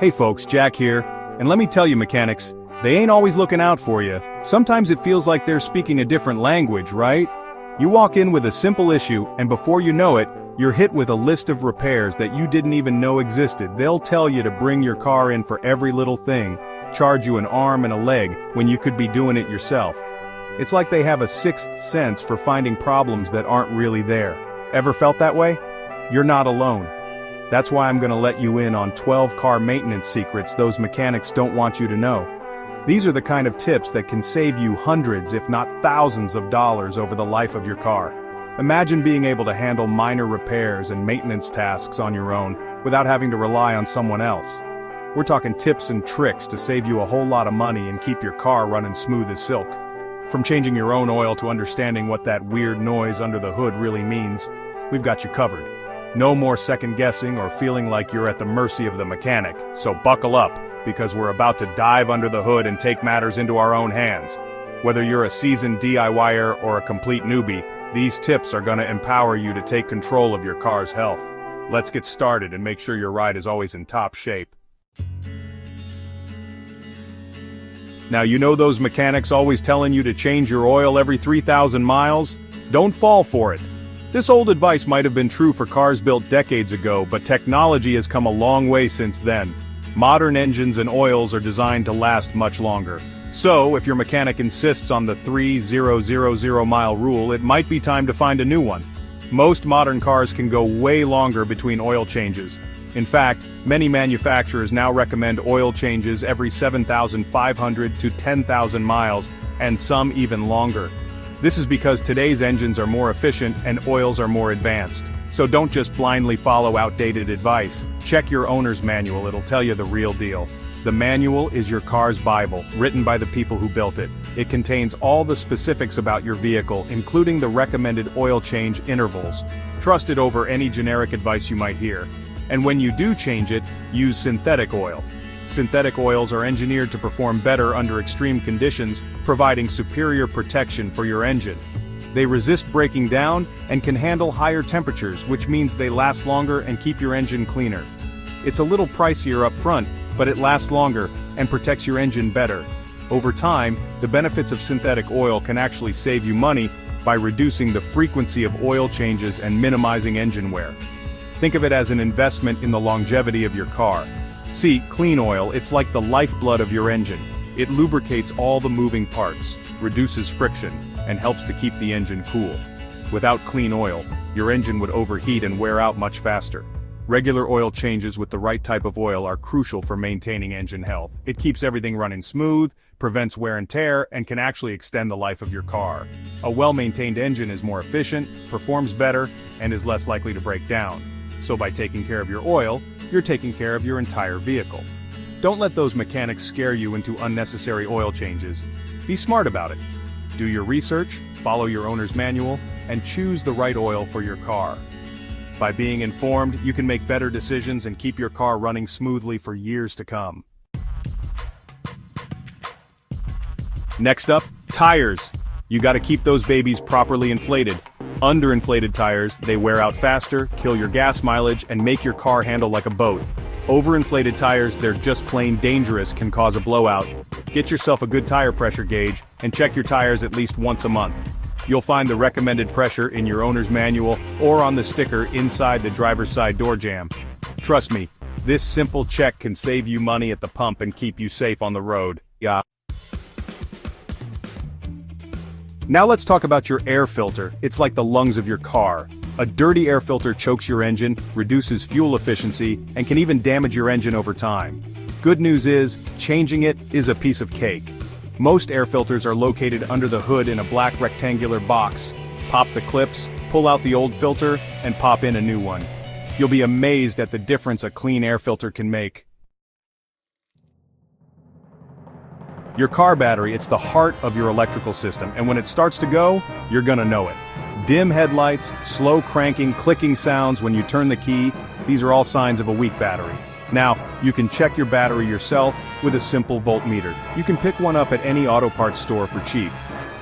Hey folks, Jack here, and let me tell you mechanics, they ain't always looking out for you. Sometimes it feels like they're speaking a different language, right? You walk in with a simple issue, and before you know it, you're hit with a list of repairs that you didn't even know existed. They'll tell you to bring your car in for every little thing, charge you an arm and a leg when you could be doing it yourself. It's like they have a sixth sense for finding problems that aren't really there. Ever felt that way? You're not alone. That's why I'm gonna let you in on 12 car maintenance secrets those mechanics don't want you to know. These are the kind of tips that can save you hundreds if not thousands of dollars over the life of your car. Imagine being able to handle minor repairs and maintenance tasks on your own without having to rely on someone else. We're talking tips and tricks to save you a whole lot of money and keep your car running smooth as silk. From changing your own oil to understanding what that weird noise under the hood really means, we've got you covered. No more second guessing or feeling like you're at the mercy of the mechanic, so buckle up, because we're about to dive under the hood and take matters into our own hands. Whether you're a seasoned DIYer or a complete newbie, these tips are gonna empower you to take control of your car's health. Let's get started and make sure your ride is always in top shape. Now you know those mechanics always telling you to change your oil every 3,000 miles? Don't fall for it. This old advice might have been true for cars built decades ago, but technology has come a long way since then. Modern engines and oils are designed to last much longer. So, if your mechanic insists on the 3,000 mile rule, it might be time to find a new one. Most modern cars can go way longer between oil changes. In fact, many manufacturers now recommend oil changes every 7,500 to 10,000 miles, and some even longer. This is because today's engines are more efficient and oils are more advanced. So don't just blindly follow outdated advice. Check your owner's manual, it'll tell you the real deal. The manual is your car's Bible, written by the people who built it. It contains all the specifics about your vehicle, including the recommended oil change intervals. Trust it over any generic advice you might hear. And when you do change it, use synthetic oil. Synthetic oils are engineered to perform better under extreme conditions, providing superior protection for your engine. They resist breaking down and can handle higher temperatures, which means they last longer and keep your engine cleaner. It's a little pricier up front, but it lasts longer and protects your engine better. Over time, the benefits of synthetic oil can actually save you money by reducing the frequency of oil changes and minimizing engine wear. Think of it as an investment in the longevity of your car. See, clean oil, it's like the lifeblood of your engine. It lubricates all the moving parts, reduces friction, and helps to keep the engine cool. Without clean oil, your engine would overheat and wear out much faster. Regular oil changes with the right type of oil are crucial for maintaining engine health. It keeps everything running smooth, prevents wear and tear, and can actually extend the life of your car. A well-maintained engine is more efficient, performs better, and is less likely to break down. So by taking care of your oil, you're taking care of your entire vehicle. Don't let those mechanics scare you into unnecessary oil changes. Be smart about it. Do your research, follow your owner's manual, and choose the right oil for your car. By being informed, you can make better decisions and keep your car running smoothly for years to come. Next up, tires. You gotta keep those babies properly inflated. Underinflated tires, they wear out faster, kill your gas mileage, and make your car handle like a boat. Overinflated tires, they're just plain dangerous, can cause a blowout. Get yourself a good tire pressure gauge, and check your tires at least once a month. You'll find the recommended pressure in your owner's manual or on the sticker inside the driver's side door jamb. Trust me, this simple check can save you money at the pump and keep you safe on the road. Yeah. Now let's talk about your air filter. It's like the lungs of your car. A dirty air filter chokes your engine, reduces fuel efficiency, and can even damage your engine over time. Good news is, changing it is a piece of cake. Most air filters are located under the hood in a black rectangular box. Pop the clips, pull out the old filter, and pop in a new one. You'll be amazed at the difference a clean air filter can make. Your car battery, it's the heart of your electrical system, and when it starts to go, you're gonna know it. Dim headlights, slow cranking, clicking sounds when you turn the key, these are all signs of a weak battery. Now, you can check your battery yourself with a simple voltmeter. You can pick one up at any auto parts store for cheap.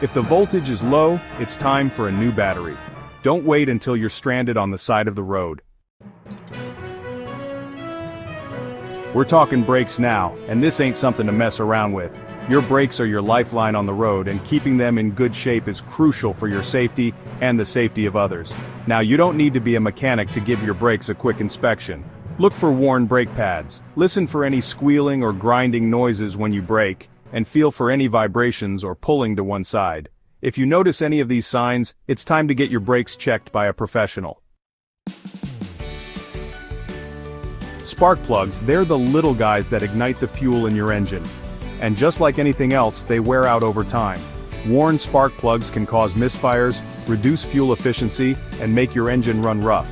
If the voltage is low, it's time for a new battery. Don't wait until you're stranded on the side of the road. We're talking brakes now, and this ain't something to mess around with. Your brakes are your lifeline on the road, and keeping them in good shape is crucial for your safety and the safety of others. Now, you don't need to be a mechanic to give your brakes a quick inspection. Look for worn brake pads, listen for any squealing or grinding noises when you brake, and feel for any vibrations or pulling to one side. If you notice any of these signs, it's time to get your brakes checked by a professional. Spark plugs, they're the little guys that ignite the fuel in your engine. And just like anything else, they wear out over time. Worn spark plugs can cause misfires, reduce fuel efficiency, and make your engine run rough.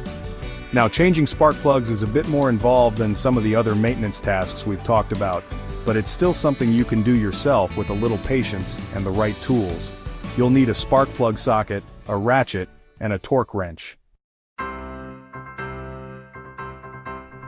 Now, changing spark plugs is a bit more involved than some of the other maintenance tasks we've talked about, but it's still something you can do yourself with a little patience and the right tools. You'll need a spark plug socket, a ratchet, and a torque wrench.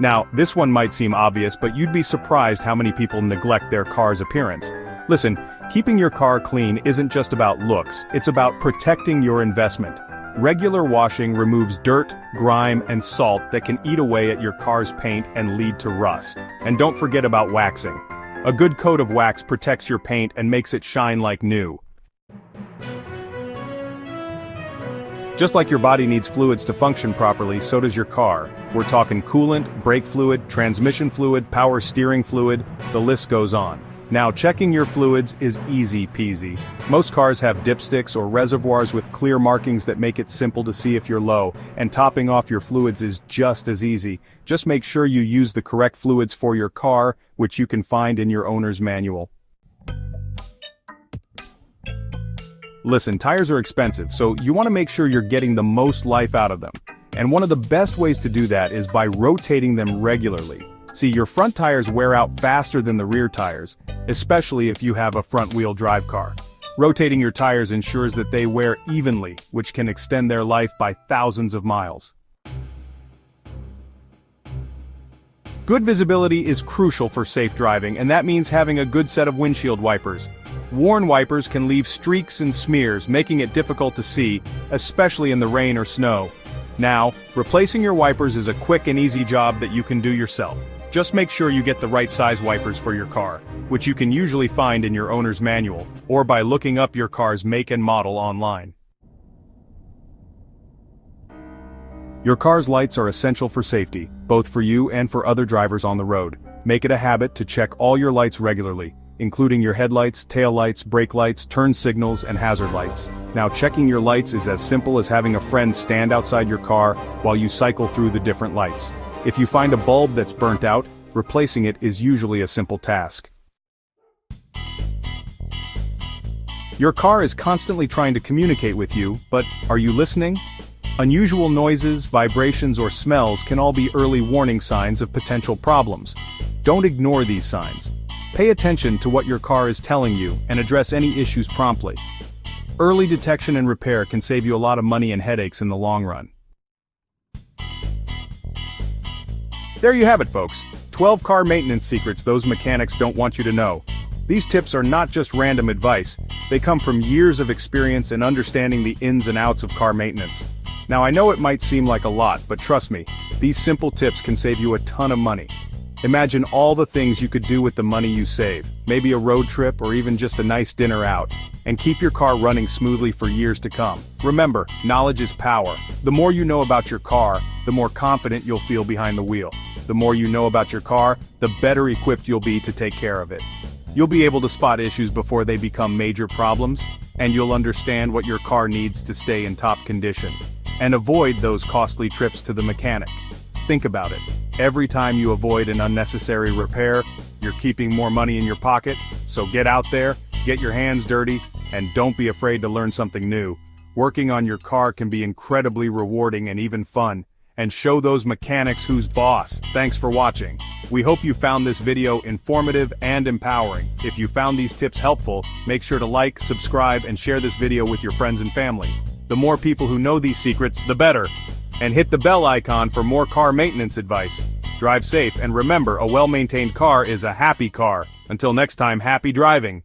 Now, this one might seem obvious, but you'd be surprised how many people neglect their car's appearance. Listen, keeping your car clean isn't just about looks, it's about protecting your investment. Regular washing removes dirt, grime, and salt that can eat away at your car's paint and lead to rust. And don't forget about waxing. A good coat of wax protects your paint and makes it shine like new. Just like your body needs fluids to function properly, so does your car. We're talking coolant, brake fluid, transmission fluid, power steering fluid, the list goes on. Now, checking your fluids is easy peasy. Most cars have dipsticks or reservoirs with clear markings that make it simple to see if you're low, and topping off your fluids is just as easy. Just make sure you use the correct fluids for your car, which you can find in your owner's manual. Listen, tires are expensive, so you want to make sure you're getting the most life out of them. And one of the best ways to do that is by rotating them regularly. See, your front tires wear out faster than the rear tires, especially if you have a front-wheel drive car. Rotating your tires ensures that they wear evenly, which can extend their life by thousands of miles. Good visibility is crucial for safe driving, and that means having a good set of windshield wipers. Worn wipers can leave streaks and smears, making it difficult to see, especially in the rain or snow. Now, replacing your wipers is a quick and easy job that you can do yourself. Just make sure you get the right size wipers for your car, which you can usually find in your owner's manual, or by looking up your car's make and model online. Your car's lights are essential for safety, both for you and for other drivers on the road. Make it a habit to check all your lights regularly, including your headlights, tail lights, brake lights, turn signals, and hazard lights. Now, checking your lights is as simple as having a friend stand outside your car while you cycle through the different lights. If you find a bulb that's burnt out, replacing it is usually a simple task. Your car is constantly trying to communicate with you, but are you listening? Unusual noises, vibrations, or smells can all be early warning signs of potential problems. Don't ignore these signs. Pay attention to what your car is telling you and address any issues promptly. Early detection and repair can save you a lot of money and headaches in the long run. There you have it, folks. 12 car maintenance secrets those mechanics don't want you to know. These tips are not just random advice, they come from years of experience in understanding the ins and outs of car maintenance. Now, I know it might seem like a lot, but trust me, these simple tips can save you a ton of money. Imagine all the things you could do with the money you save, maybe a road trip or even just a nice dinner out, and keep your car running smoothly for years to come. Remember, knowledge is power. The more you know about your car, the more confident you'll feel behind the wheel. The more you know about your car, the better equipped you'll be to take care of it. You'll be able to spot issues before they become major problems, and you'll understand what your car needs to stay in top condition. And avoid those costly trips to the mechanic. Think about it. Every time you avoid an unnecessary repair, you're keeping more money in your pocket, so get out there, get your hands dirty, and don't be afraid to learn something new. Working on your car can be incredibly rewarding and even fun, and show those mechanics who's boss. Thanks for watching. We hope you found this video informative and empowering. If you found these tips helpful, make sure to like, subscribe, and share this video with your friends and family. The more people who know these secrets, the better. And hit the bell icon for more car maintenance advice. Drive safe, and remember, a well-maintained car is a happy car. Until next time, happy driving.